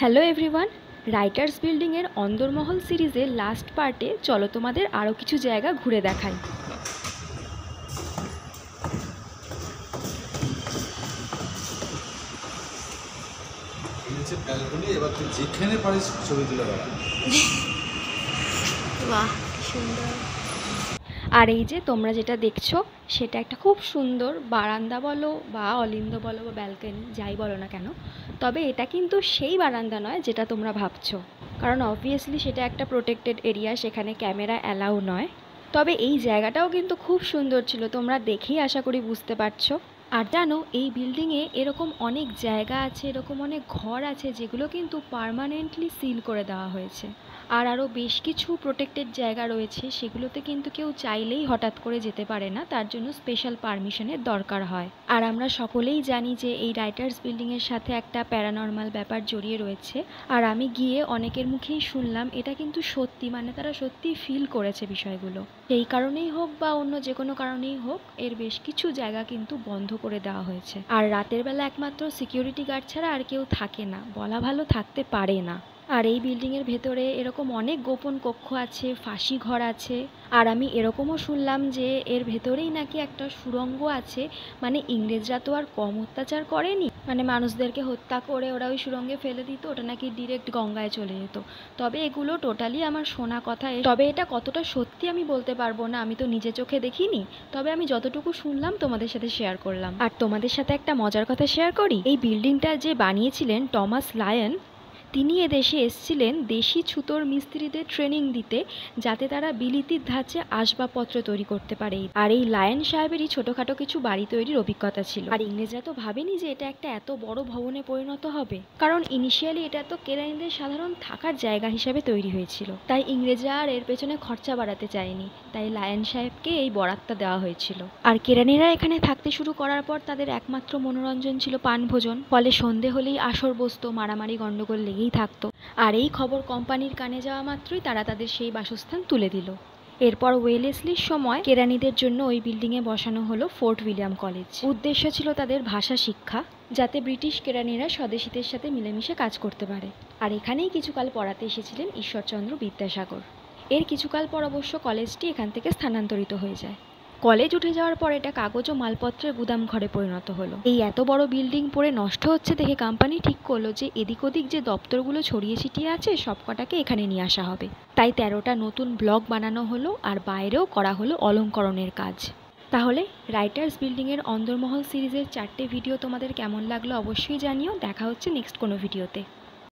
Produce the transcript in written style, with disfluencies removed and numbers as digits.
Hello everyone, writers বিল্ডিংয়ের অন্দরমহল সিরিজের last পার্টে চলো তোমাদের আরও কিছু জায়গা ঘুরে দেখাই। এবার তুই যেখানে পারিস ছবি তুলে বেড়া। বাহ সুন্দর। আর এই যে তোমরা যেটা দেখছো সেটা একটা খুব সুন্দর বারান্দা বলো বা অলিন্দ বলো বা ব্যালকনি যাই বলো না কেন, তবে এটা কিন্তু সেই বারান্দা নয় যেটা তোমরা ভাবছো, কারণ অবভিয়াসলি সেটা একটা প্রোটেক্টেড এরিয়া, সেখানে ক্যামেরা অ্যালাউ নয়। তবে এই জায়গাটাও কিন্তু খুব সুন্দর ছিল, তোমরা দেখেই আশা করি বুঝতে পারছো। আর জানো, এই বিল্ডিংয়ে এরকম অনেক জায়গা আছে, এরকম অনেক ঘর আছে যেগুলো কিন্তু পার্মানেন্টলি সিল করে দেওয়া হয়েছে। আর আরও বেশ কিছু প্রোটেক্টেড জায়গা রয়েছে, সেগুলোতে কিন্তু কেউ চাইলেই হঠাৎ করে যেতে পারে না, তার জন্য স্পেশাল পারমিশনের দরকার হয়। আর আমরা সকলেই জানি যে এই রাইটার্স বিল্ডিংয়ের সাথে একটা প্যারানর্মাল ব্যাপার জড়িয়ে রয়েছে। আর আমি গিয়ে অনেকের মুখেই শুনলাম এটা কিন্তু সত্যি, মানে তারা সত্যিই ফিল করেছে বিষয়গুলো। সেই কারণেই হোক বা অন্য যে কোনো কারণেই হোক, এর বেশ কিছু জায়গা কিন্তু বন্ধ করে দেওয়া হয়েছে। আর রাতের বেলা একমাত্র সিকিউরিটি গার্ড ছাড়া আর কেউ থাকে না, বলা ভালো থাকতে পারে না। আর এই বিল্ডিংয়ের ভেতরে এরকম অনেক গোপন কক্ষ আছে, ফাঁসি ঘর আছে। আর আমি এরকমও শুনলাম যে এর ভেতরেই নাকি একটা সুড়ঙ্গ আছে, মানে ইংরেজরা তো আর কম অত্যাচার করেনি, মানে মানুষদেরকে হত্যা করে ওরা ওই সুড়ঙ্গে ফেলে দিত, ওটা নাকি ডিরেক্ট গঙ্গায় চলে যেত। তবে এগুলো টোটালি আমার শোনা কথা, তবে এটা কতটা সত্যি আমি বলতে পারবো না, আমি তো নিজে চোখে দেখিনি। তবে আমি যতটুকু শুনলাম তোমাদের সাথে শেয়ার করলাম। আর তোমাদের সাথে একটা মজার কথা শেয়ার করি, এই বিল্ডিংটা যে বানিয়েছিলেন টমাস লায়ন, তিনি এদেশে এসেছিলেন দেশি ছুতোর মিস্ত্রিদের ট্রেনিং দিতে, যাতে তারা বিলিতির ধাঁচে আসবাবপত্র তৈরি করতে পারে। আর এই লায়ন সাহেবেরই ছোটোখাটো কিছু বাড়ি তৈরির অভিজ্ঞতা ছিল। আর ইংরেজরা তো ভাবেনি যে এটা একটা এত বড় ভবনে পরিণত হবে, কারণ ইনিশিয়ালি এটা তো কেরানিদের সাধারণ থাকার জায়গা হিসাবে তৈরি হয়েছিল। তাই ইংরেজরা আর এর পেছনে খরচা বাড়াতে চায়নি, তাই লায়ন সাহেবকে এই বরাতটা দেওয়া হয়েছিল। আর কেরানিরা এখানে থাকতে শুরু করার পর তাদের একমাত্র মনোরঞ্জন ছিল পানভোজন, ফলে সন্ধে হলেই আসর বসতো, মারামারি গন্ডগোল লেগেই থাকতো। আর এই খবর কোম্পানির কানে যাওয়া মাত্রই তারা তাদের সেই বাসস্থান তুলে দিল। এরপর ওয়েলেসলির সময় কেরানিদের জন্য ওই বিল্ডিংয়ে বসানো হলো ফোর্ট উইলিয়াম কলেজ। উদ্দেশ্য ছিল তাদের ভাষা শিক্ষা, যাতে ব্রিটিশ কেরানিরা স্বদেশীদের সাথে মিলেমিশে কাজ করতে পারে। আর এখানেই কিছুকাল পড়াতে এসেছিলেন ঈশ্বরচন্দ্র বিদ্যাসাগর। এর কিছুকাল পর অবশ্য কলেজটি এখান থেকে স্থানান্তরিত হয়ে যায়। কলেজ উঠে যাওয়ার পর এটা কাগজ ও মালপত্রের গুদাম ঘরে পরিণত হলো। এই এত বড় বিল্ডিং পড়ে নষ্ট হচ্ছে দেখে কোম্পানি ঠিক করলো যে এদিক ওদিক যে দপ্তরগুলো ছড়িয়ে ছিটিয়ে আছে সবকটাকে এখানে নিয়ে আসা হবে। তাই 13টা নতুন ব্লক বানানো হলো, আর বাইরেও করা হলো অলংকরণের কাজ। তাহলে রাইটার্স বিল্ডিংয়ের অন্দরমহল সিরিজের 4টে ভিডিও তোমাদের কেমন লাগলো অবশ্যই জানিও। দেখা হচ্ছে নেক্সট কোনো ভিডিওতে।